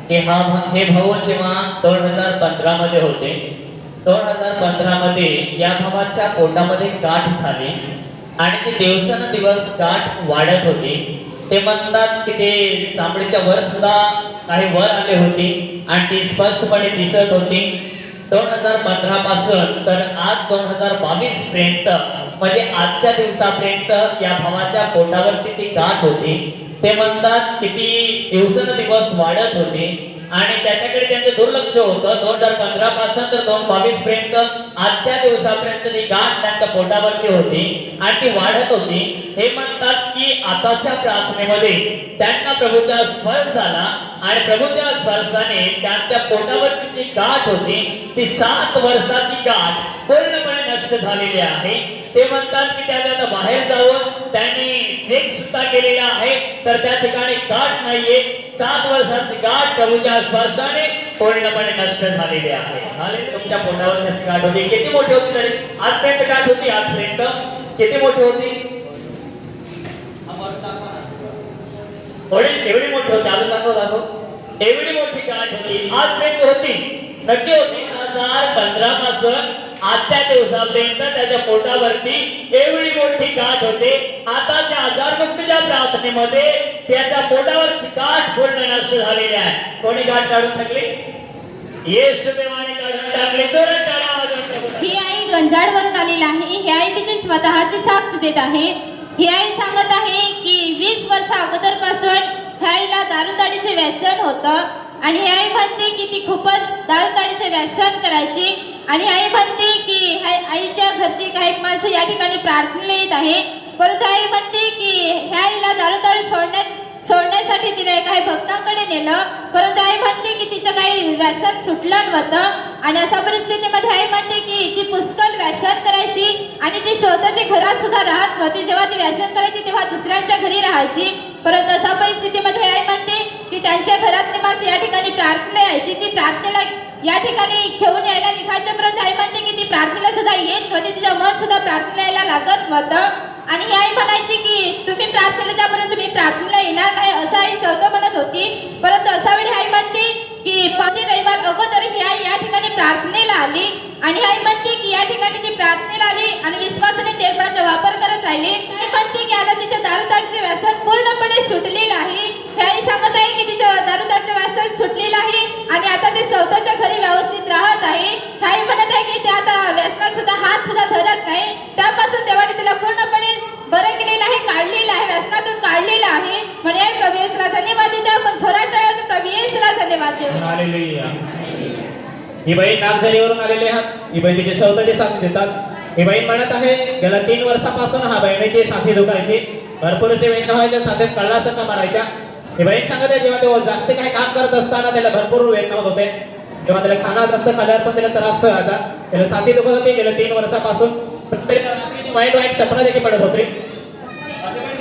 हे भाऊ जेव्हा 2015 मध्ये होते, 2015 मध्ये या भावाच्या पोटामध्ये गाठ झाली आणि ते दिवसेंदिवस गाठ वाढत होती. ते म्हणतात की ते चामडीच्या वर सुद्धा काही वर आले होती आणि ती स्पष्टपणे दिसत होती. 2015 पासून तर आज 2022 पर्यंत म्हणजे आजच्या दिवसापर्यंत या भावाच्या पोटावरती ती गाठ होती. ते म्हणतात की ती दिवसेंदिवस वाढत होती आणि त्याच्याकडे त्यांचं दुर्लक्ष होतं. 2015 पासून तर 2022 पर्यंत आजच्या दिवसापर्यंत ती गाठ त्यांच्या पोटावरती होती आणि ती वाढत होती. हे म्हणतात की आताच्या प्रार्थनेमध्ये त्यांना प्रभूचा स्पर्श झाला आणि प्रभूच्या स्पर्शाने त्यांच्या पोटावरची जी गाठ होती ती 7 वर्षाची गाठ पूर्णपणे नष्ट झालेली आहे. ते म्हणतात की त्याला आता बाहेर जाऊन त्यांनी चेक सुद्धा केलेला आहे तर त्या ठिकाणी गाठ नाहीये. 7 वर्षाची गाठ प्रभूच्या स्पर्शाने पूर्णपणे नष्ट झालेली आहे. झाले तुमच्या पोटावर कशी गाठ होती? किती मोठी होती तरी आजपर्यंत गाठ होती? आजपर्यंत किती मोठी होती? एवढी मोठी होती. अजून दाखव. एवढी मोठी गाठ होती आजपर्यंत होती. नक्की होती. 2015 पासून आजच्या दिवसापर्यंत त्याच्या पोटावरती एवढी मोठी गाठ होते. आताच्या आजारमुक्तीच्या प्रार्थनेमध्ये त्याच्या पोटावरची गाठ पूर्ण नष्ट झालेली आहे. कोणी गाठ काढून टाकली? येशू देवाने काढून टाकली. जोरात टाळा. ही आई गंजाडवरून आलेली आहे. ही आई तिची स्वतःची साक्ष देत आहे. ही आई सांगत आहे की 20 वर्ष अगोदर पासून ह्या आईला दारूताडीचे व्यसन होतं आणि ही आई म्हणते की ती खूपच दारूताडीचे व्यसन करायची आणि आई म्हणते की आईच्या घरची काही माणसं या ठिकाणी प्रार्थनेला येत आहे. परंतु आई म्हणते की ह्या आईला दारूताडी सोडण्यासाठी तिने काही भक्तांकडे नेलं परंतु आई म्हणते की तिचं काही व्यसन सुटलं नव्हतं आणि अशा परिस्थितीमध्ये आई म्हणते की ती पुष्कळ व्यसन करायची आणि ती स्वतःच्या घरात सुद्धा राहत नव्हती. जेव्हा ती व्यसन करायची तेव्हा दुसऱ्यांच्या घरी राहायची. परंतु अशा परिस्थितीमध्ये आई म्हणते की त्यांच्या घरातली माणसं या ठिकाणी प्रार्थनेला यायची. ती प्रार्थनेला या ठिकाणी घेऊन यायला निघायचं परंतु आई म्हणते की ती प्रार्थनेला सुद्धा येत नव्हती. तिचं मन सुद्धा प्रार्थनेला यायला लागत नव्हतं आणि ही आई म्हणायची की तुम्ही प्रार्थनेला जा परंतु मी प्रार्थनेला येणार नाही असं आई स्वतः म्हणत होती. परंतु अशा वेळी आई म्हणते की 5 रविवार अगोदर ही आई या ठिकाणी प्रार्थनेला आली आणि आई म्हणते की या ठिकाणी ती प्रार्थनेला आली आणि विश्वासाने तेलपणाचा वापर करत राहिली. आई म्हणते की आता तिच्या दारूताडीचे व्यसन पूर्णपणे सुटलेलं आहे. ही आई सांगत आहे की तिचं दारूताडीचं व्यसन सुटलेलं आहे आणि आता ते स्वतःच्या घरी व्यवस्थित राहत आहे. आई म्हणत आहे की ते आता व्यसनात सुद्धा हात सुद्धा धरत नाही. त्यापासून तेव्हा तिला पूर्णपणे बरं केलेलं आहे, काढलेलं आहे, व्यसनातून काढलेलं आहे. म्हणजे प्रभू येशूला धन्यवाद देतो. आपण जोरात टाळ्या प्रभू येशूला धन्यवाद देऊ. हालेलुया. ही बहीण नागझरीवरून आलेली आहे. ही बहीण तिचे स्वतःचे साथी देतात. ही बहीण म्हणत आहे गेल्या 3 वर्षापासून हा बहिणीची साथी दुखायची. भरपूर असे वेदना व्हायच्या, साथीत कळलासारखं मारायच्या. ही बहीण सांगत आहे जेव्हा ते जास्त काही काम करत असताना त्याला भरपूर वेदना होत होते. तेव्हा त्याला खाना जास्त खाल्यावर पण त्याला त्रास होता. त्याला साथी दुखत होती गेल्या 3 वर्षापासून. वाईट स्वप्न देखील पडत होते.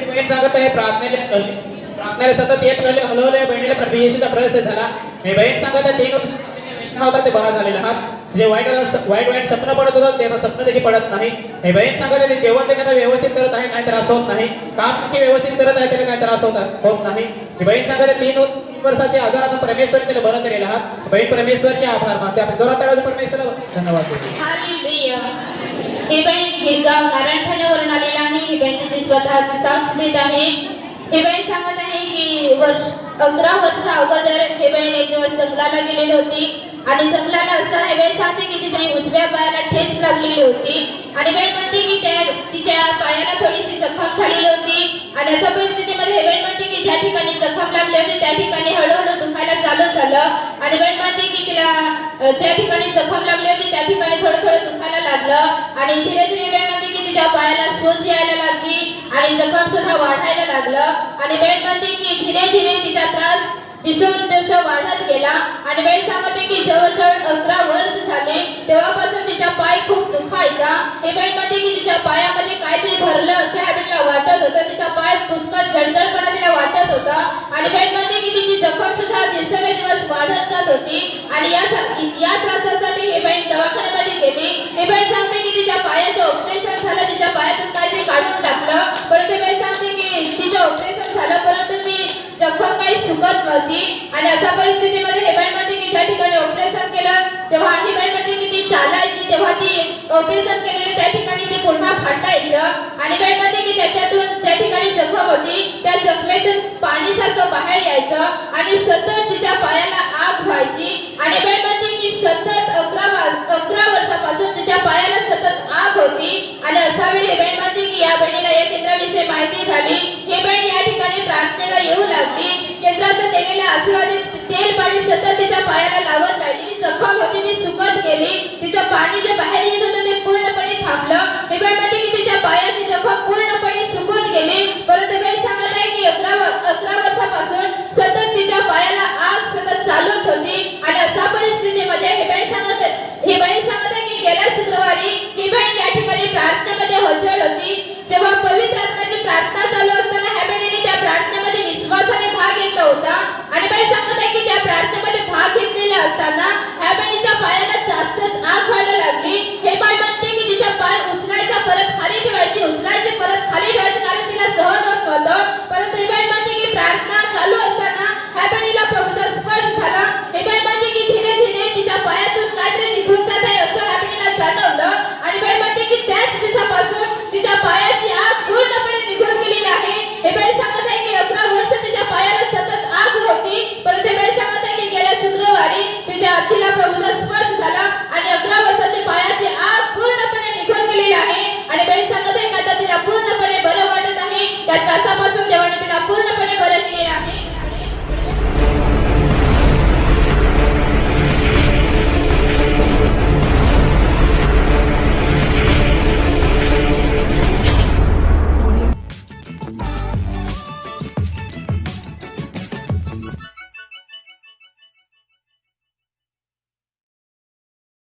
बहीण सांगत आहे प्रार्थनेला सतत येत राहिले, हलवले. बहिणीला प्रभू येशूचा प्रवेश झाला. हे बहीण सांगत आहे 3 वर्ष होता ते बरा झालेला आहात. जे वाईट स्वप्न पडत होतं ते स्वप्न देखील पडत नाही. हे बहीण सांगत आहे जेवण ते व्यवस्थित करत आहे, काही त्रास होत नाही. काम देखील व्यवस्थित करत आहे, त्याला काही त्रास होत नाही. ही बहीण सांगत आहे 3 वर्षाच्या आजारातून परमेश्वरने त्याला बरं केलेलं आहात. बहीण परमेश्वरचे आभार मानते. आपण जोरात टाळ्या परमेश्वराला धन्यवाद देतो. हालेलुया. ही बहीण गिरगाव नारायणठाण्यावरून आलेला आहे. ही बहीण तिची स्वतःची साक्ष देत आहे. ही बहीण सांगत आहे की 11 वर्ष अगोदर ही बहीण एक दिवस जंगलाला गेलेली होती आणि जंगलाला असताना ही बहीण सांगते की तिच्या उजव्या पायाला ठेच लागलेली होती आणि बहीण म्हणते की तिच्या पायाला थोडीशी जखम झालेली होती आणि अशा परिस्थितीमध्ये ही बहीण म्हणते की ज्या ठिकाणी जखम लागली होती त्या ठिकाणी हळूहळू दुखायला चालू झालं आणि बहीण म्हणते की तिला ज्या ठिकाणी जखम लागली होती त्या ठिकाणी थोडं दुखायला लागलं आणि धीरे धीरे बहीण म्हणते की तिच्या पायाला सूज यायला लागली आणि जखम सुद्धा वाढायला लागलं आणि बहीण म्हणते की धीरे धीरे तिचा त्रास दिवस वाढत गेला आणि बहीण सांगते की जवळजवळ 11 वर्ष झाले तेव्हापासून तिचा पाय खूप दुखायचा. हे बहीण म्हणते की तिच्या पायामध्ये काहीतरी भरलं असं हॅबिटला वाटत होतं. तिचा पाय पुष्कळ जळजळपणा तिला वाटत होता आणि बहीण म्हणते की तिची जखम सुद्धा दिवसेंदिवस वाढत जात होती आणि या त्रासासाठी हे बहीण दवाखान्यामध्ये गेली. हे बहीण सांगते की तिच्या पायाचं ऑपरेशन झालं, तिच्या पायातून काहीतरी काढून टाकलं. परंतु बहीण सांगते की तिचं ऑपरेशन झालं परंतु ती जखम काही सुकत नव्हती आणि अशा परिस्थितीमध्ये हे बाई म्हणते की त्या ठिकाणी ऑपरेशन केलं तेव्हा ही बाई म्हणते की ती चालायची तेव्हा ती ऑपरेशन केलेलं त्या ठिकाणी ते पुन्हा फाटायचं आणि बाई म्हणते की त्याच्यातून त्या ठिकाणी जखम होती त्या जखमेतून पाणी सारखं बाहेर यायचं आणि सतत तिच्या पायाला आग व्हायची आणि बाई म्हणते की सतत 11 वर्षापासून तिच्या पायाला सतत आग होती आणि अशा वेळी बाई म्हणते की या बहिणीला या केंद्राविषयी माहिती झाली ही बहीण या ठिकाणी प्रार्थनेला येऊ लागली केंद्रातून दिलेल्या आशीर्वादित तेल पाणी सतत तिच्या पायाला लावत राहिली जखम होती ती सुकत गेली तिचं पाणी जे बाहेर येत